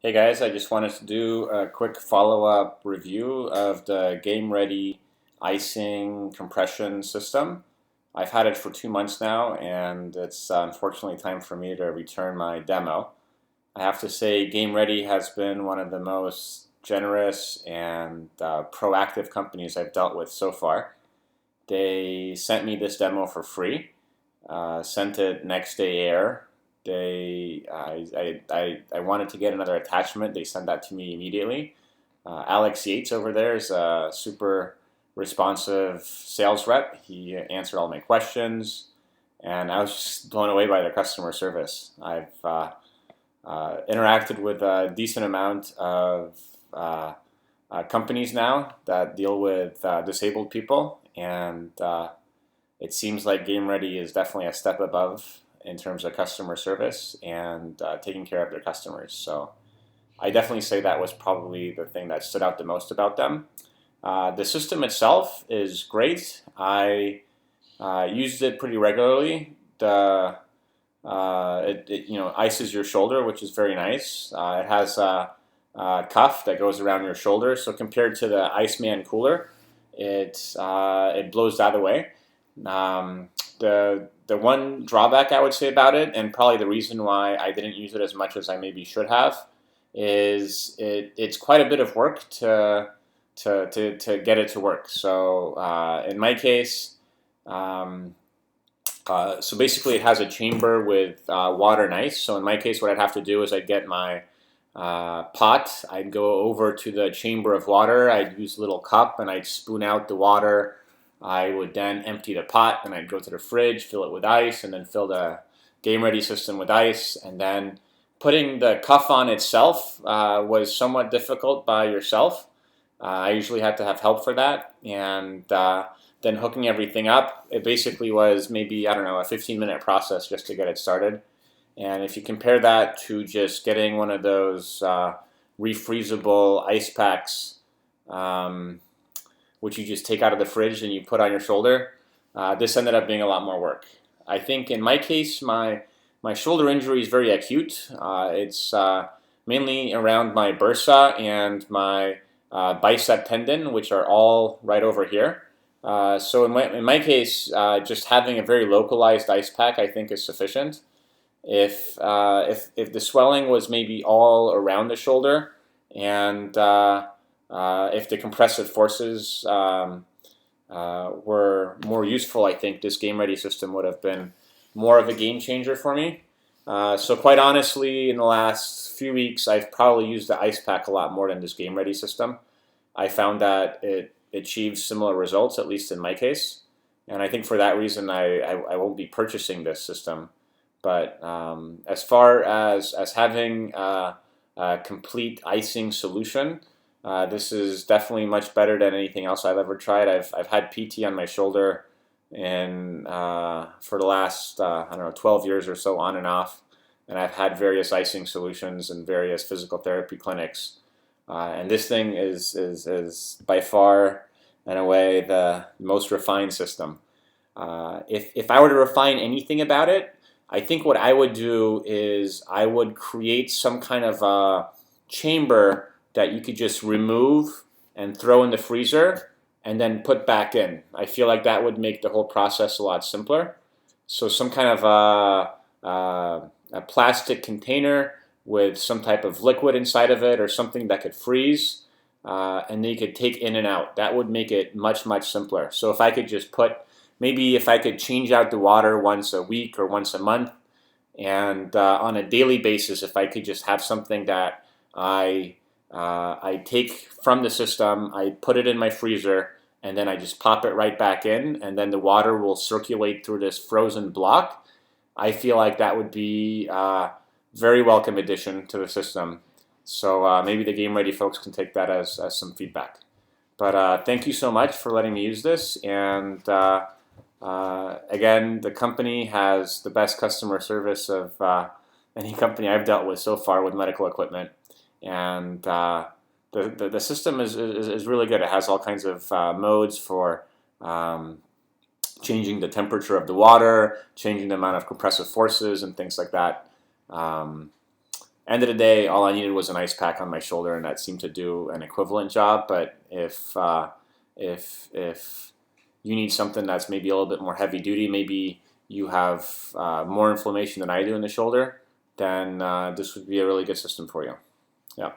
Hey guys, I just wanted to do a quick follow-up review of the Game Ready Icing compression system. I've had it for 2 months now, and it's unfortunately time for me to return my demo. I have to say Game Ready has been one of the most generous and proactive companies I've dealt with so far. They sent me this demo for free, sent it next day air. I wanted to get another attachment. They sent that to me immediately. Alex Yates over there is a super responsive sales rep. He answered all my questions, and I was just blown away by their customer service. I've interacted with a decent amount of companies now that deal with disabled people, and it seems like Game Ready is definitely a step above in terms of customer service and taking care of their customers. So I definitely say that was probably the thing that stood out the most about them. The system itself is great. I used it pretty regularly. It ices your shoulder, which is very nice. It has a cuff that goes around your shoulder. So compared to the Iceman cooler, it blows that away. The one drawback I would say about it, and probably the reason why I didn't use it as much as I maybe should have, is it's quite a bit of work to get it to work. So in my case, so basically it has a chamber with water and ice. So in my case, what I'd have to do is I'd get my pot, I'd go over to the chamber of water, I'd use a little cup and I'd spoon out the water. I would then empty the pot and I'd go to the fridge, fill it with ice, and then fill the Game Ready system with ice. And then putting the cuff on itself was somewhat difficult by yourself. I usually had to have help for that. And then hooking everything up, it basically was maybe, I don't know, a 15-minute process just to get it started. And if you compare that to just getting one of those refreezable ice packs, which you just take out of the fridge and you put on your shoulder, this ended up being a lot more work. I think in my case, my shoulder injury is very acute. It's mainly around my bursa and my bicep tendon, which are all right over here. So in my case, just having a very localized ice pack, I think, is sufficient. If the swelling was maybe all around the shoulder, and if the compressive forces were more useful, I think this Game Ready system would have been more of a game changer for me. So quite honestly, in the last few weeks, I've probably used the ice pack a lot more than this Game Ready system. I found that it achieves similar results, at least in my case. And I think for that reason, I won't be purchasing this system. But as far as having a complete icing solution, this is definitely much better than anything else I've ever tried. I've had PT on my shoulder for the last I don't know, 12 years or so, on and off, and I've had various icing solutions in various physical therapy clinics. And this thing is by far and away the most refined system. If I were to refine anything about it, I think what I would do is I would create some kind of a chamber that you could just remove and throw in the freezer and then put back in. I feel like that would make the whole process a lot simpler. So some kind of a plastic container with some type of liquid inside of it or something that could freeze, and then you could take in and out. That would make it much, much simpler. So if I could just maybe if I could change out the water once a week or once a month, and on a daily basis, if I could just have something that I take from the system, I put it in my freezer, and then I just pop it right back in, and then the water will circulate through this frozen block. I feel like that would be a very welcome addition to the system. So maybe the Game Ready folks can take that as some feedback. But thank you so much for letting me use this, and again, the company has the best customer service of any company I've dealt with so far with medical equipment. And the system is really good. It has all kinds of modes for changing the temperature of the water, changing the amount of compressive forces, and things like that. End of the day, all I needed was an ice pack on my shoulder, and that seemed to do an equivalent job. But if you need something that's maybe a little bit more heavy duty, maybe you have more inflammation than I do in the shoulder, then this would be a really good system for you. Yeah.